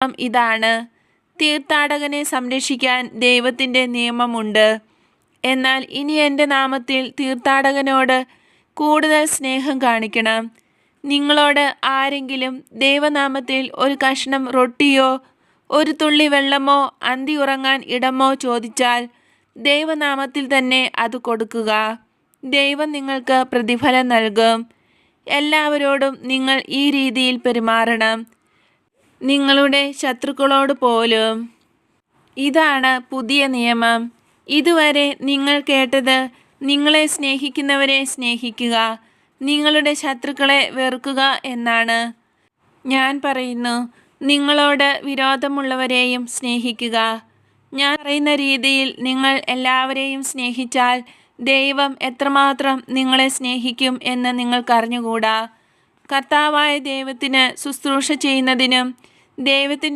ഇതാണ്: തീർത്ഥാടകനെ സംരക്ഷിക്കാൻ ദൈവത്തിൻ്റെ നിയമമുണ്ട്. എന്നാൽ ഇനി എൻ്റെ നാമത്തിൽ തീർത്ഥാടകനോട് കൂടുതൽ സ്നേഹം കാണിക്കണം. നിങ്ങളോട് ആരെങ്കിലും ദൈവനാമത്തിൽ ഒരു കഷ്ണം റൊട്ടിയോ ഒരു തുള്ളി വെള്ളമോ അന്തി ഉറങ്ങാൻ ഇടമോ ചോദിച്ചാൽ ദൈവനാമത്തിൽ തന്നെ അത് കൊടുക്കുക. ദൈവം നിങ്ങൾക്ക് പ്രതിഫലം നൽകും. എല്ലാവരോടും നിങ്ങൾ ഈ രീതിയിൽ പെരുമാറണം, നിങ്ങളുടെ ശത്രുക്കളോട് പോലും. ഇതാണ് പുതിയ നിയമം. ഇതുവരെ നിങ്ങൾ കേട്ടത് നിങ്ങളെ സ്നേഹിക്കുന്നവരെ സ്നേഹിക്കുക, നിങ്ങളുടെ ശത്രുക്കളെ വെറുക്കുക എന്നാണ്. ഞാൻ പറയുന്നു, നിങ്ങളോട് വിരോധമുള്ളവരെയും സ്നേഹിക്കുക. ഞാൻ പറയുന്ന രീതിയിൽ നിങ്ങൾ എല്ലാവരെയും സ്നേഹിച്ചാൽ ദൈവം എത്രമാത്രം നിങ്ങളെ സ്നേഹിക്കും എന്ന് നിങ്ങൾക്കറിഞ്ഞുകൂടാ. കർത്താവായ ദൈവത്തിന് ശുശ്രൂഷ ചെയ്യുന്നതിനും ദൈവത്തിൻ്റെ